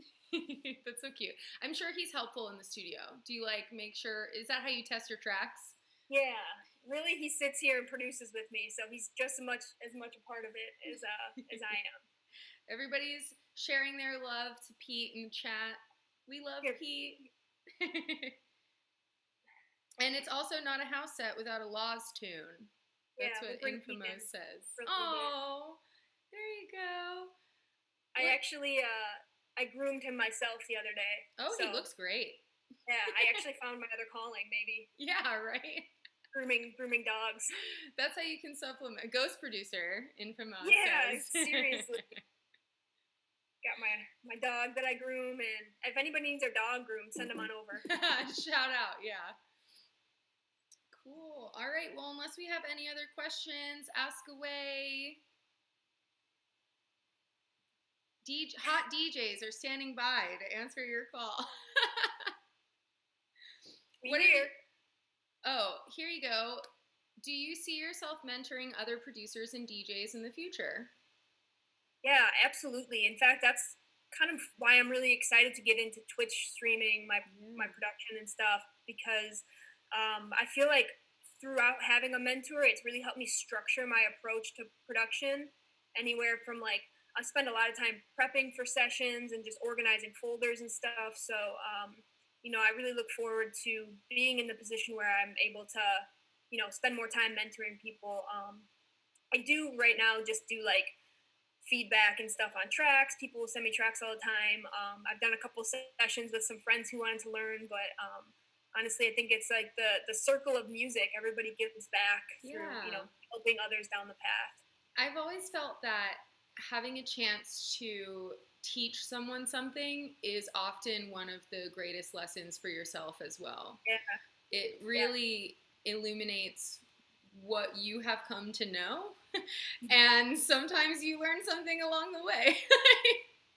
[SPEAKER 1] That's so cute. I'm sure he's helpful in the studio. Do you make sure, is that how you test your tracks?
[SPEAKER 3] Yeah. Really, he sits here and produces with me, so he's just as much a part of it as I am.
[SPEAKER 1] Everybody's sharing their love to Pete in the chat. We love Pete. And it's also not a house set without a Laws tune. That's what Infamous says. Oh, there you go.
[SPEAKER 3] I actually, I groomed him myself the other day.
[SPEAKER 1] Oh, so, he looks great.
[SPEAKER 3] Yeah, I actually found my other calling, maybe.
[SPEAKER 1] Yeah, right?
[SPEAKER 3] Grooming dogs.
[SPEAKER 1] That's how you can supplement. A ghost producer, Infamous
[SPEAKER 3] Yeah,
[SPEAKER 1] says.
[SPEAKER 3] Seriously. Got my dog that I groom, and if anybody needs their dog groomed, send them on over.
[SPEAKER 1] Shout out, yeah. Cool. All right, well, unless we have any other questions, ask away. Hot DJs are standing by to answer your call. Here you go. Do you see yourself mentoring other producers and DJs in the future?
[SPEAKER 3] Yeah, absolutely. In fact, that's kind of why I'm really excited to get into Twitch streaming my production and stuff, because I feel like throughout having a mentor, it's really helped me structure my approach to production. Anywhere from I spend a lot of time prepping for sessions and just organizing folders and stuff. So, I really look forward to being in the position where I'm able to, spend more time mentoring people. I do right now just do feedback and stuff on tracks. People will send me tracks all the time. I've done a couple sessions with some friends who wanted to learn, but honestly, I think it's the circle of music. Everybody gives back through, helping others down the path.
[SPEAKER 1] I've always felt that having a chance to teach someone something is often one of the greatest lessons for yourself as well.
[SPEAKER 3] Yeah.
[SPEAKER 1] It really illuminates what you have come to know, and sometimes you learn something along the way.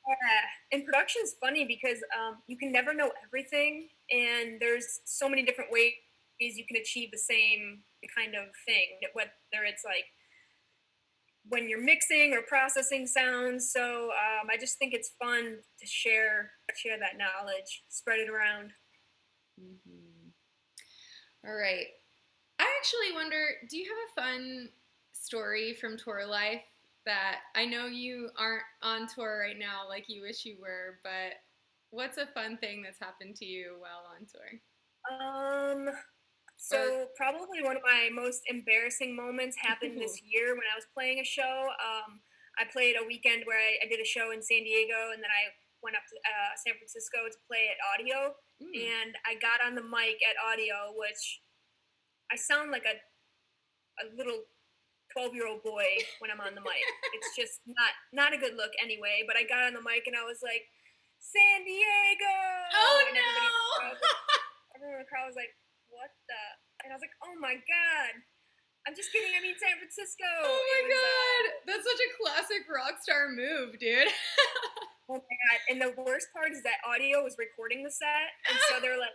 [SPEAKER 3] Yeah, and production is funny because you can never know everything, and there's so many different ways you can achieve the same kind of thing, whether it's when you're mixing or processing sounds. So I just think it's fun to share that knowledge, spread it around.
[SPEAKER 1] Mm-hmm. All right. I actually wonder, do you have a fun story from tour life that, I know you aren't on tour right now like you wish you were, but what's a fun thing that's happened to you while on tour?
[SPEAKER 3] So probably one of my most embarrassing moments happened this year when I was playing a show. I played a weekend where I did a show in San Diego, and then I went up to San Francisco to play at Audio, and I got on the mic at Audio, which I sound like a little 12-year-old boy when I'm on the mic. It's just not a good look anyway, but I got on the mic and I was like, San Diego!
[SPEAKER 1] Oh,
[SPEAKER 3] and everyone in the crowd was like, what the? And I was like, oh my God. I'm just kidding. I mean, San Francisco.
[SPEAKER 1] Oh my God. That's such a classic rock star move, dude.
[SPEAKER 3] Oh my god! And the worst part is that audio was recording the set, and so they're like,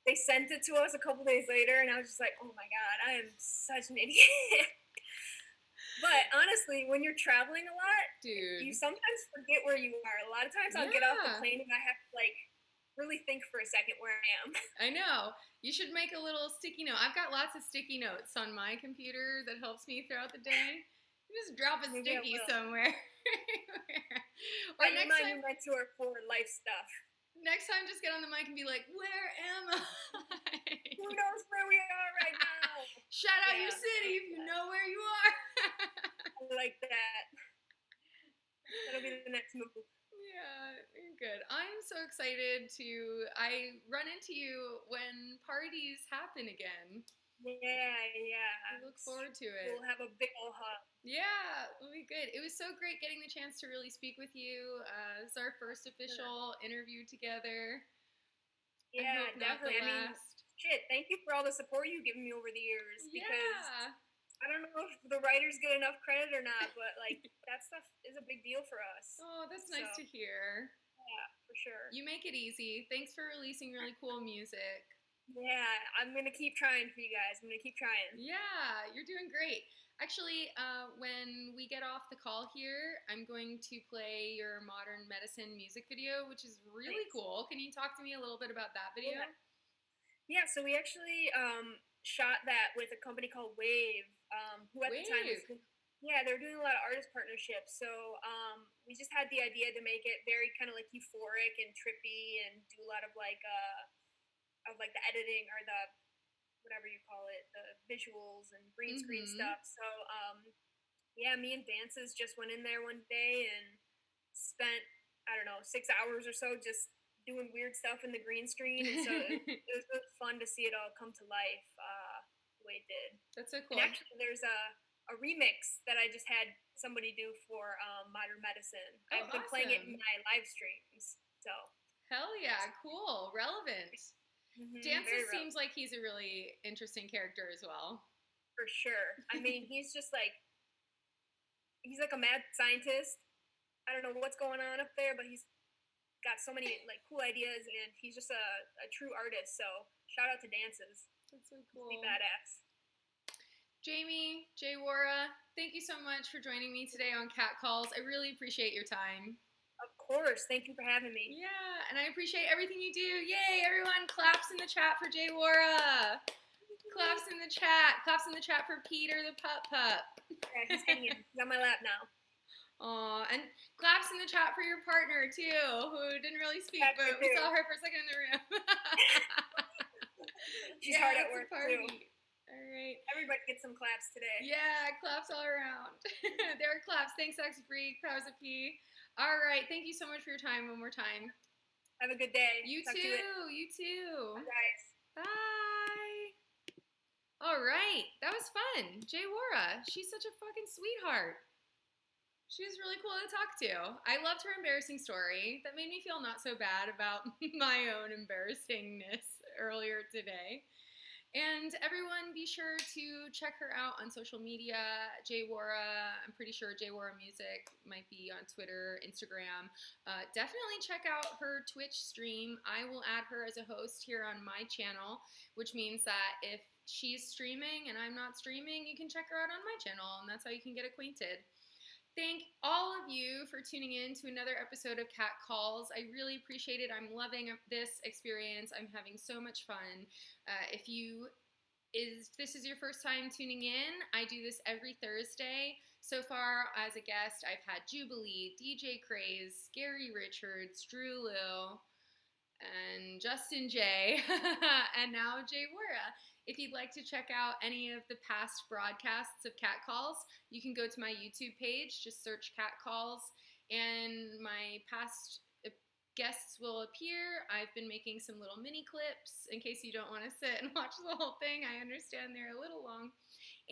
[SPEAKER 3] they sent it to us a couple days later, and I was just like, oh my god, I am such an idiot. But honestly, when you're traveling a lot,
[SPEAKER 1] Dude.
[SPEAKER 3] you sometimes forget where you are. A lot of times I'll get off the plane and I have to like really think for a second where I am.
[SPEAKER 1] I know. You should make a little sticky note. I've got lots of sticky notes on my computer that helps me throughout the day. Just drop a sticky somewhere.
[SPEAKER 3] Or next time you meant to her for life stuff.
[SPEAKER 1] Next time, just get on the mic and be like, "Where am I?
[SPEAKER 3] Who knows where we are right now?
[SPEAKER 1] Shout out your city if you know where you are."
[SPEAKER 3] I like that. That'll be the next move.
[SPEAKER 1] Yeah, you're good. I'm so excited I run into you when parties happen again.
[SPEAKER 3] Yeah.
[SPEAKER 1] I look forward to it.
[SPEAKER 3] We'll have a big old hug.
[SPEAKER 1] Yeah, it'll be good. It was so great getting the chance to really speak with you. This is our first official interview together.
[SPEAKER 3] Yeah, definitely. I mean, shit, thank you for all the support you've given me over the years. Because I don't know if the writers get enough credit or not, but like that stuff is a big deal for us.
[SPEAKER 1] Oh, that's nice to hear.
[SPEAKER 3] Yeah, for sure.
[SPEAKER 1] You make it easy. Thanks for releasing really cool music.
[SPEAKER 3] Yeah, I'm going to keep trying for you guys. I'm going to keep trying.
[SPEAKER 1] Yeah, you're doing great. Actually, when we get off the call here, I'm going to play your Modern Medicine music video, which is really cool. Can you talk to me a little bit about that video?
[SPEAKER 3] Yeah, so we actually shot that with a company called Wave, who at the time was, they're doing a lot of artist partnerships. So we just had the idea to make it very kind of like euphoric and trippy and do a lot of like the editing or the whatever you call it, the visuals and green screen stuff. So me and Dances just went in there one day and spent, I don't know, 6 hours or so just doing weird stuff in the green screen. And so it was really fun to see it all come to life the way it did.
[SPEAKER 1] That's so cool.
[SPEAKER 3] And actually there's a remix that I just had somebody do for Modern Medicine. I've been playing it in my live streams. So
[SPEAKER 1] hell yeah, cool, relevant. Dances seems like he's a really interesting character as well.
[SPEAKER 3] For sure. I mean, he's like a mad scientist. I don't know what's going on up there, but he's got so many like cool ideas, and he's just a true artist. So shout out to Dances.
[SPEAKER 1] That's so cool.
[SPEAKER 3] He's badass.
[SPEAKER 1] Jamie, Jay Worra, thank you so much for joining me today on Cat Calls. I really appreciate your time.
[SPEAKER 3] Of course. Thank you for having me.
[SPEAKER 1] Yeah, and I appreciate everything you do. Yay, everyone, claps in the chat for Jay Worra. Claps in the chat. Claps in the chat for Peter the Pup Pup.
[SPEAKER 3] Yeah, he's hanging. He's on my lap now.
[SPEAKER 1] Aw, and claps in the chat for your partner, too, who didn't really speak, but we saw her for a second in the room.
[SPEAKER 3] She's hard at work, too.
[SPEAKER 1] All right.
[SPEAKER 3] Everybody get some claps today.
[SPEAKER 1] Yeah, claps all around. There are claps. Thanks, X Bree. Powers of P. All right. Thank you so much for your time one more time.
[SPEAKER 3] Have a good day.
[SPEAKER 1] You too. You too.
[SPEAKER 3] Bye, guys.
[SPEAKER 1] Bye. All right. That was fun. Jay Worra. She's such a fucking sweetheart. She was really cool to talk to. I loved her embarrassing story. That made me feel not so bad about my own embarrassingness earlier today. And everyone, be sure to check her out on social media. Jay Worra, I'm pretty sure Jay Worra Music might be on Twitter, Instagram. Definitely check out her Twitch stream. I will add her as a host here on my channel, which means that if she's streaming and I'm not streaming, you can check her out on my channel, and that's how you can get acquainted. Thank all of you for tuning in to another episode of Cat Calls. I really appreciate it. I'm loving this experience. I'm having so much fun. If this is your first time tuning in, I do this every Thursday. So far, as a guest, I've had Jubilee, DJ Craze, Gary Richards, Drew Lil, and Justin J, and now Jay Worra. If you'd like to check out any of the past broadcasts of Cat Calls, you can go to my YouTube page, just search Cat Calls, and my past guests will appear. I've been making some little mini clips in case you don't want to sit and watch the whole thing. I understand they're a little long.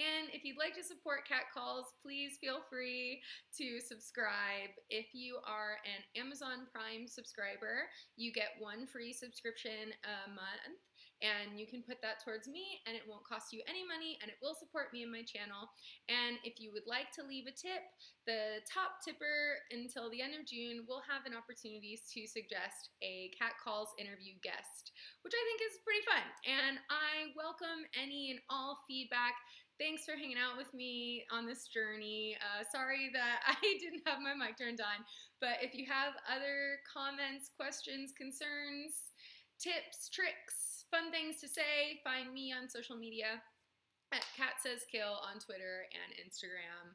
[SPEAKER 1] And if you'd like to support Cat Calls, please feel free to subscribe. If you are an Amazon Prime subscriber, you get one free subscription a month. and you can put that towards me, and it won't cost you any money, and it will support me and my channel. And if you would like to leave a tip, the top tipper until the end of June will have an opportunity to suggest a Cat Calls interview guest, which I think is pretty fun. And I welcome any and all feedback. Thanks for hanging out with me on this journey. Sorry that I didn't have my mic turned on, but if you have other comments, questions, concerns, tips, tricks, fun things to say, find me on social media at Cat Says Kill on Twitter and Instagram.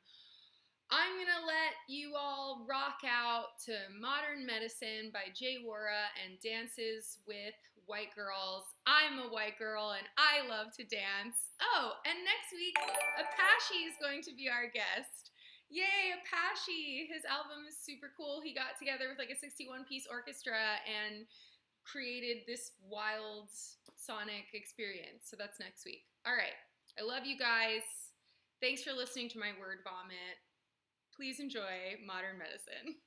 [SPEAKER 1] I'm gonna let you all rock out to Modern Medicine by Worra and Dances with White Girls. I'm a white girl and I love to dance. Oh, and next week, Apache is going to be our guest. Yay, Apache! His album is super cool. He got together with like a 61-piece orchestra and created this wild sonic experience. So that's next week. All right, I love you guys. Thanks for listening to my word vomit. Please enjoy Modern Medicine.